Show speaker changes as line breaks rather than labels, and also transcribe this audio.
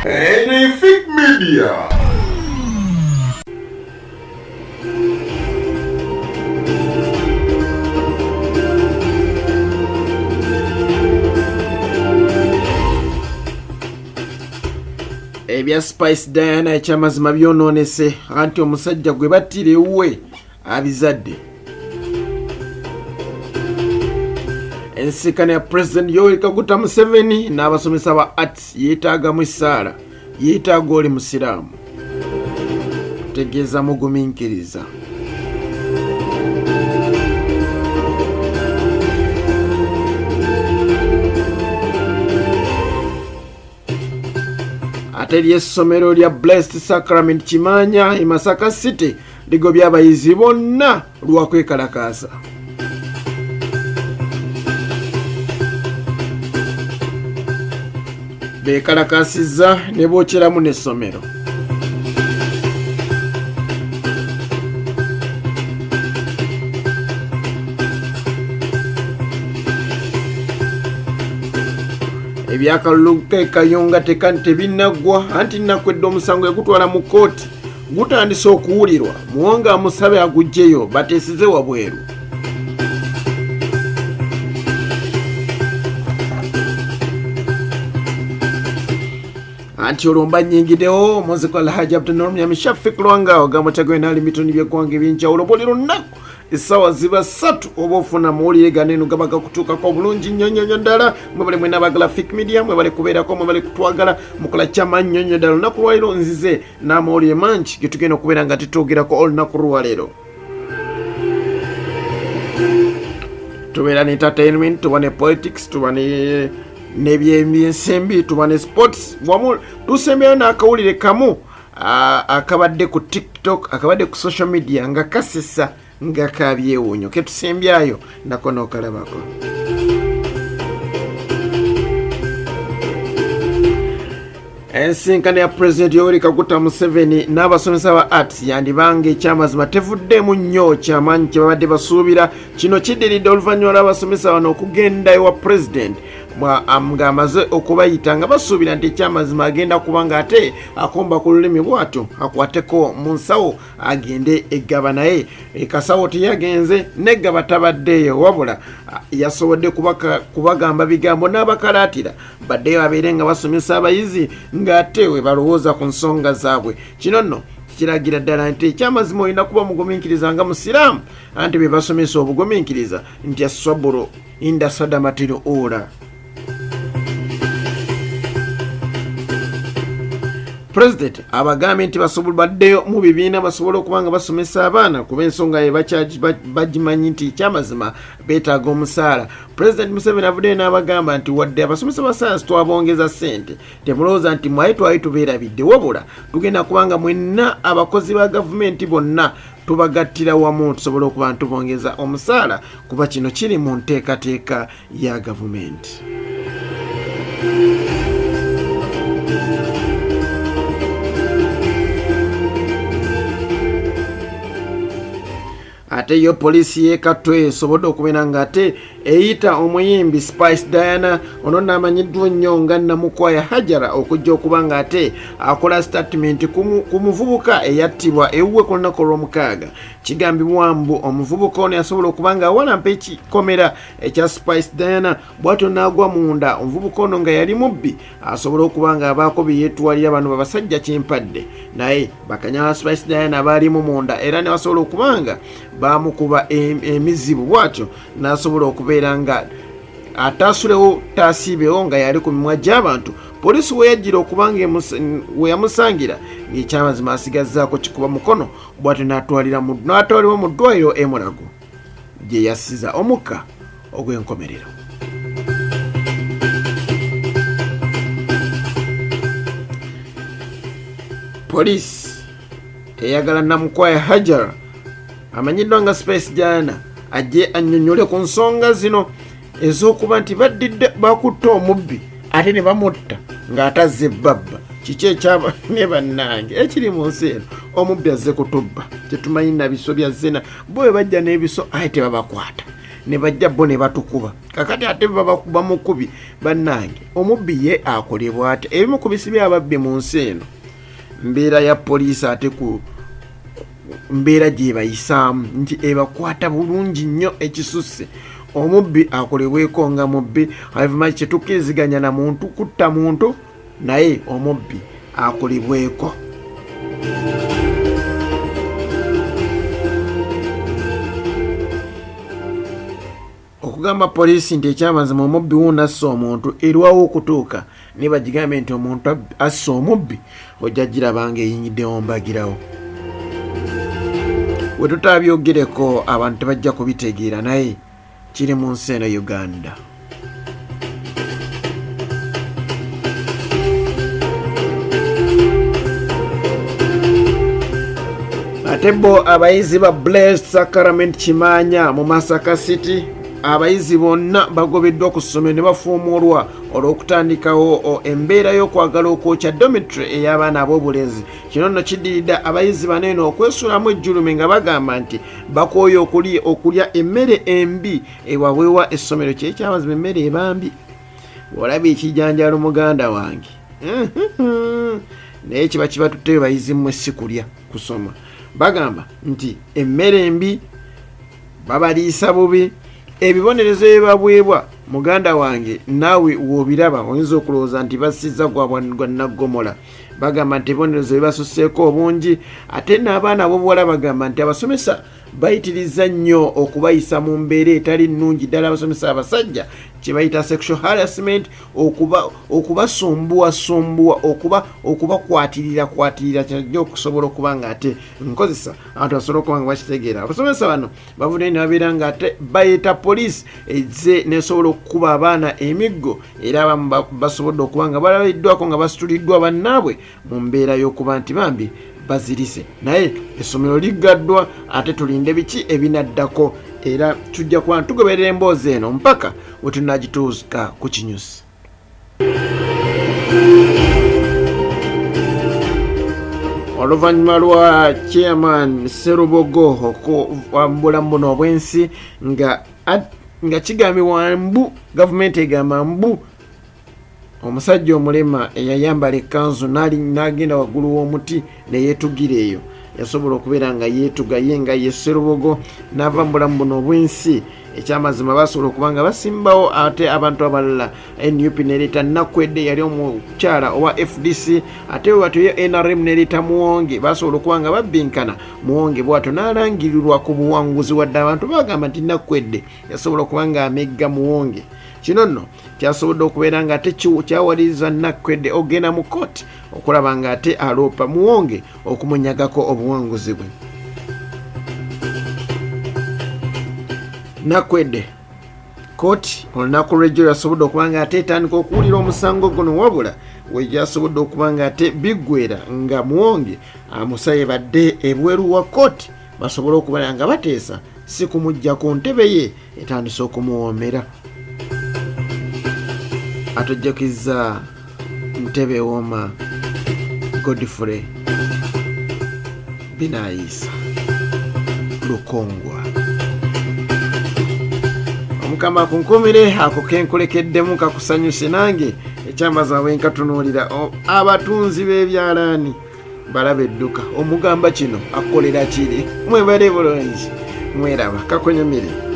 Anything Media.
Ebya Spice Diana ekyamazima byononese anti omusajja gwe battire uwe abizadde. Ensikana ya President Yoweri Kaguta Museveni n'abasomesa ba arts yeetaaga mu essaala, yeetaaga oli musiraamu. Tegeeza mugumiikiriza. Ate ly'essomero lya Blessed Sacrament Kimanya e Masaka City ligobya abayizi bonna lwakwekalakaasa. Beekalakaasizza ne bookyeramu n'essomero. Ebyakalulu kayunga tebinnagwa anti nakwedde omusango egutwala mu kooti gutandise okuwulirwa muwonga amusabe agugjeyo bateesize wabweru. Anti olwo mbanyingidewo omuziko Alhaji Abdulnorm Mishafik Lwanga ogamutego enali mitoni by'eggwanga eby'enjawulo buli lunaku essaawa ziba 3 oba ofuna mawulire ganeno gaba gakutuukako bulungi nnyo ddala. Mwe bali mwena abagala Fik Media, mwe bali kubeerako, mwe bali kutwagala mukola kyamaanyi nnyo ddala. Olunaku lwaleero nzize n'amawulire mangi ge tugenda okubeera nga tetwogerako olunaku lwaleero. Tubeera ne entertainment, tuba ne politics, tuba n'ebyensimbi, tuba ne sports, wamu tusembyayo n'akawulire kamu akabadde ku TikTok, akabadde ku social media nga kasesa nga kabyewuunyo ketusembyayo nako n'okalabako. Ensinkana ya President Yoweri Kaguta Museveni n'abasomesa ba arts yandibanga ekyamazima tevuddemu nnyo kyamaanyi kye babadde basuubira. Kino kiddiridde oluvannyuma lw'abasomesa bano okugenda ewa President ng'amaze okubayita nga basuubira nti ekyamazima agenda kubanga ate akomba ku lulimi bw'atyo akwateko mu nsawo agende eggaba, naye ekasawo teyagenze neggaba tabaddeeyo wabula yasobodde kubagamba bigambo n'abakalaatira baddeyo abeere nga basomesa abayizi ng'ate we balowooza ku nsonga zaabwe. Kino nno kiragira ddala nti ekyamazima olina kuba mugumiikiriza nga musiraamu anti be basomesa obugumiikiriza nti asaburo inda sadamatiro ora. President abagambye nti baddeyo mu bibiina basobole okuba nga basomesa abaana kuba ensonga ye bagimanyi nti ekyamazima beetaaga omusaala. President Museveni avuddeyo n'abagamba nti wadde abasomesa ba sayansi twabongeza ssente temulowooza nti mwali twali tubeerabidde wabula tugenda kubanga mwenna abakozi ba gavumenti bonna tubagattira wamu tusobole okuba ntubongeza omusaala kuba kino kiri mu nteekateeka ya gavumenti. Ate yo polisi ye Katwe esobodde okubeera nga ate eyita omuyimbi Spice Diana ono n'amanyiddwa nnyo nga Namukwaya Hajara okujja okuba nga ate akola statement ku muvubuka eyattibwa ewuwe ku lunaku olw'omukaaga. Kigambibwa mbu omuvubuka ono yasobola okuba nga awalampa ekikomera ekya Spice Diana bw'atyo n'agwa munda. Omuvubuka ono nga yali mubbi asobola okuba nga abaako bye yeetwalira bano babasajja kyempadde, naye bakanyala Spice Diana abaalimu munda era ne basobola okuba nga bamukuba emizibu bw'atyo n'asobola okubeera nga ataasulewo taasiibewo nga yali ku mimwa gy'abantu. Polisi we yajjira okubanga we yamusangira ng'ekyamazima asigazzaako kikuba mukono bw'atyo n'atwalibwa mu ddwaliro e Mulago gye yassiza omukka ogw'enkomerero. Polisi eyagala Namukwaya Hajara amanyiddwa nga Spice Diana ajje annyonnyole ku nsonga zino ez'okuba nti baddidde bakutta omubbi ate ne bamutta ng'atazze ebbabba. Kiki ekyaba ne bannange ekiri mu nsi eno omubbi azze kutubba tetumanyi na biso bya zena bo bwe bajja n'ebiso aye tebabakwata ne bajja bo ne batukuba kakati ate babakuba mukubi bannange omubbi ye akolebwa ate ebimu ku bisibi ababbi mu nsi eno mbeera ya poliisi ate ku mbeera gye bayisaamu nti ebakwata bulungi nnyo ekisusse omubbi akolebweko nga mubbi alivumaki kyetukkiriziganya na muntu kutta muntu naye omubbi akolebweko. Okugamba poliisi nti ekyamazima omubbi wuunassa omuntu erwawo okutuuka ne bagigambe nti omuntu assa omubbi ojja girabanga eyinyiddewo mbagirawo. We tutabyogereko abantu tebajja kubitegeera naye kiri mu nsi eno Uganda. Ate bo abayizi ba Blessed Sacrament Kimanya mu Masaka City abayizi bonna bagobeddwa ku ssomero ne bafuumulwa olw'okutandikawo embeera y'okwagala okwokya dormitory ey'abaana ab'obulenzi. Kino nno kiddiridde abayizi bano eno okwesulamu ejjulume nga bagamba nti bakooye okulya emmere embi ewabwewa essomero kyekyamazima emmere ebambi. Olaba ekijanjalo muganda wange naye kiba kibatutte bayizi mmwe si kulya kusoma. Bagamba nti emmere embi babaliisa bubi. Ebibonerezo ebibabwebwa muganda wange naawe w'obiraba oyinza okulowooza nti basizza gwa naggomola. Bagamba nti ebibonerezo bibasuseeko obungi ate n'abaana ab'obuwala bagamba nti abasomesa bayitiriza nnyo okubayisa mu mbeera etali nnungi ddala abasomesa abasajja kye bayita sexual harassment okubasumbuwa okubakwatirira kyajja okusobola okuba nga ate nkozesa abantu basobola okuba nga bakitegeera. Abasomesa bano bavudde ne babeera nga ate bayita poliisi ezze nesobola okukuba abaana emiggo era abamu basobodde okuba nga balabiddwako nga basituliddwa bannaabwe mu mbeera y'okuba nti bambi bazirise. Naye essomero liggaddwa ate tulinde biki ebinaddako era tujja kuba tugoberera emboozi eno mpaka we tunagituuka ku kinyusi. Oluvannyuma lwa chairman Serubogo okuwambula mbuno obwensi nga kigambibwa mbu gavumenti egamba mbu omusajja omulema eyayambala ekkanzu n'agenda waggulu w'omuti ne yeetugira eyo yasobola okubeera nga yeetuga ye nga ye Serubogo n'ava mu bulamu buno obwensi. Ekyamazima basobola okuba nga basimbawo ate abantu abalala. NUP nereeta Nakwedde yali omukyala owa FDC ate bwatyo ye NRM nereeta Muwonge basobola okuba nga babbinkana. Muwonge bwatyo n'alangirirwa ku buwanguzi wadde abantu bagamba nti Nakwedde yasobola okuba nga amegga Muwonge. Kino nno kyasobodde okubeera nga ate kyawaliriza Nakwedde ogenda mu kooti okulaba nga ate aloopa Muwonge okumunyagako obuwanguzi bwe. Nakwedde kooti olunaku lw'ejjo yasobodde okuba nga ate etandika okuwulira omusango guno wabula wegyasobodde okuba nga ate biggwera nga Muwonge amusaye badde ebweru wa kooti basobole okubeera nga bateesa si kumujja ku ntebe ye etandise okumuwoomera. Atojjakiza ntebe wooma Godfrey Binayisa Lukongwa. Omukama kunkumire ako kenkulekeddemu kakusanyuse nange ekyambaza wenkatunuulira abatunzi b'ebyalaani balaba edduka omugamba kino akolera kiri mwebale bulungi mweraba kakonyumire.